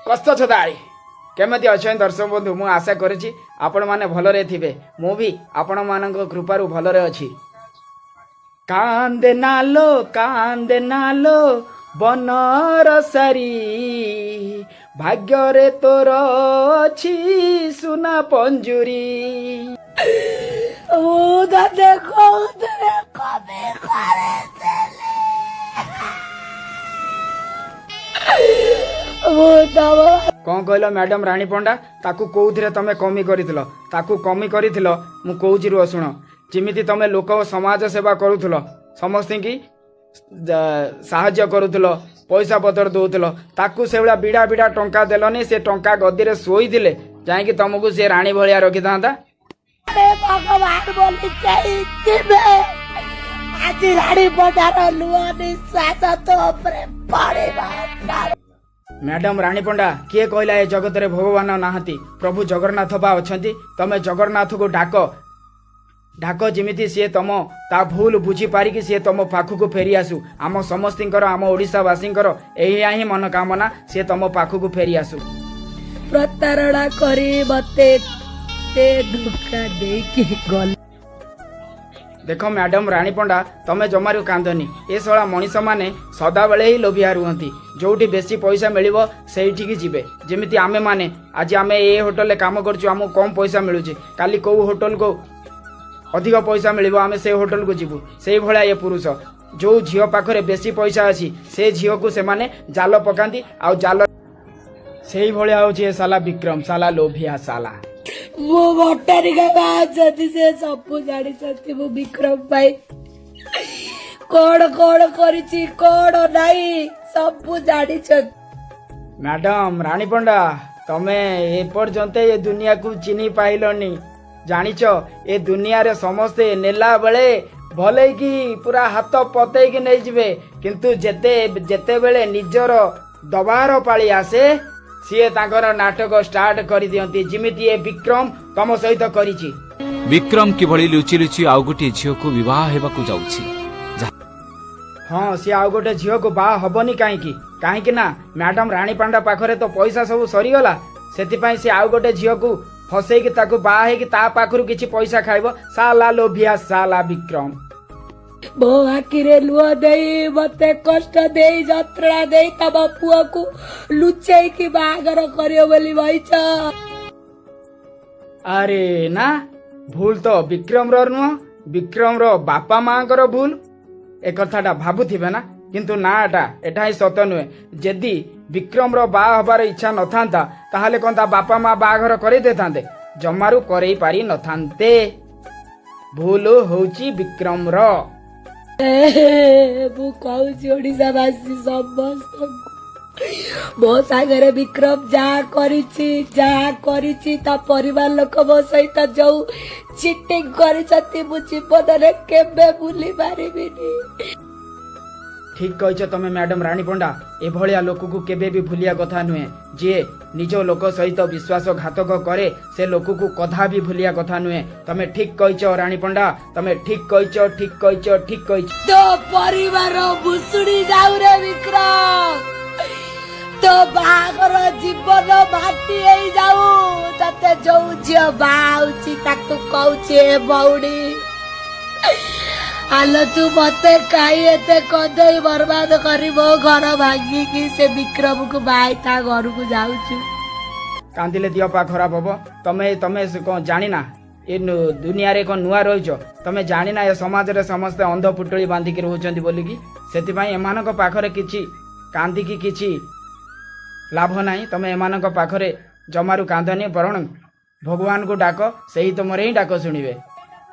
कष्ट छदाई केमती अच्छे दर्शक बंधु मु आशा करी आपण मैंने भलरे थे मु भी आपण मान कृपारू भलरे अच्छी। कांदे नालो बनर सारी भाग्य रे तोर अच्छी सुना पंजुरी देखो कौन कहल मैडम रानी पंडा ताकू कौथिरे तमे कमी करिथिल ताकू कमी करिथिल मु कहूची रुह शुण जिमिति तमे लोक समाज सेवा करूथिल समस्ती की साहाय्य करूथिल पैसा पतर दउथिल ताकू से भला बिड़ा बिड़ा टंका देलनी से टंका गद्दी रे सोईथिले जाईकि तुमको से रानी भलिया रखि थांता। भगवान बोली चाहिए आज रानी पंडार लुआ निश्वास तो अपने पड़े मैडम रानी पंडा किए कहला ए जगत रे भगवान नाहती प्रभु जगन्नाथ बा अछंती तमे जगन्नाथ को ढाक जिमिति सी तम ता भूल बुझी पारिकी सी तम पाखक फेरी आसु आम समस्तींकर आम ओडिशावासींकर एही ही मनोकामना सी तम पाखक फेरी आसु। प्रतारणा करी मते ते धोखा देकी गल देख मैडम रानी पंडा तमे जमारू कांदनी ए सला मनीष माने सदा बेले ही लोभिया रुहंती जोठी बेसी पैसा मिलिबो सेठी की जिबे जेमिति आमे माने आज आमे ए होटल ले काम करछु हमो कम पैसा मिलुची काली को होटल को अधिक पैसा मिलिबो आमे से होटल को जिबु सेही भला ए पुरुष जो झियो पाखरे बेसी पैसा अछि से झियो को से माने जाल पकांती आ जाल सेही भला होची साला विक्रम साला लोभिया साला वो मोटारी का बात जदी से सब जानी सकती वो विक्रम भाई कौन करिछि कौन नहीं सब जानी सकती। मैडम रानी पंडा तमे ए पर्यंत ये दुनिया को चिनी पाइलनी जानिच ए दुनिया रे समस्ते नेला बेले भले की पूरा हाथ पते की नहीं जिवे किंतु जेते बेले निजर दबार पाली आसे सीए तांकर नाटक स्टार्ट कर दियंती जिमिति ए विक्रम तम सहित करिछि। विक्रम किभଳି लुचि लुचि आउ गोटे झियो को विवाह हेबाकू जाउछि। हाँ सी आउ गोटे झियो को बा हबनी काहेकि ना मैडम रानी पांडा पाखरे तो पैसा सब सरीगला सेतिपाई से आउ गोटे झियो को फसेकी ताकू बा हेकी ता पाखरु किछि पैसा खाइबो साला लोभिया साला विक्रम मो आखिरे लुआ दे मते कष्ट दे जत्रा दे तब पुआ को लुचै की बागर करियो बोली भाईच। अरे ना भूल तो विक्रम रो नुह विक्रम रो बापा मां कर भूल ए कथाटा भाबुथिबे ना किंतु ना एटा ही सत नुहे जदि विक्रम रो बा हबार इच्छा न थांता ताहाले कोन ता बापा मां बाघर करै देथांते जमारू करै पारी न थांते भूल होउची विक्रम रो मु कहूची ओडिशावासी समस्त मो सागरे विक्रम जा करिछि ता परिवार लोक मो सहित जो चिटिंग करिसती मु जीवन रे केबे भूली पारिबिनी। ठीक कहिछ तमे मैडम रानी पंडा ए भलिया लोक को केबे भी भूलिया कथा नुहे जे निज लोक सहित विश्वासघातक करे से लोक को कथा भी भूलिया कथा नुहे तमे ठीक कहिछ रानी पंडा तमे ठीक कहिछ तो परिवार भुसुड़ी जाऊ रे विक्रम तो बागर जीवन माटी हेई जाऊ तते जो झियो बाउची ताकू कहूची बौड़ी आलो तू मते काई एते कदई बर्बाद करी मो घर भांगी की से विक्रम को बाई ता घर को जाउछु कांदिले दियो पा खराब हबो तमे जानी ना ए दुनिया रे को नुआ रहिछ तमे जानी ना ए समाज रे समस्त अंध पुटली बांधी के रहउचंती बोली की सेति पई एमानक पाखरे किछि कांदी की किछि लाभ नाही तमे एमानक पाखरे जमारू कांदनी बरण भगवान को डाक सही तुमरे ही डाक सुनिबे।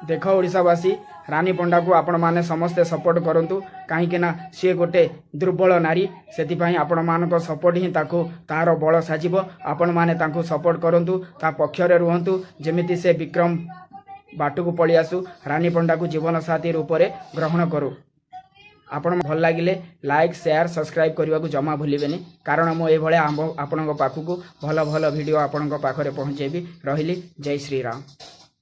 देख ओडिशावासी रानी पंडा को आपण माने समस्ते सपोर्ट करंतु कहीं ना सी गोटे दुर्बल नारी से आपण मान सपोर्ट ही ताको तार बल साजिब आपण माने ताको सपोर्ट करंतु ता पक्षरे रुहंतु जेमिति से विक्रम बाटू को पळि आसु रानी पंडा को जीवन साथी रूप में ग्रहण करू। आपण भल लगिले लाइक शेयर सब्सक्राइब करने को जमा भूलिबेनी कारण मु एभले आपण पाखक भल भल वीडियो आपण पाखरे पहुँचेबी। रहिली जय श्री राम।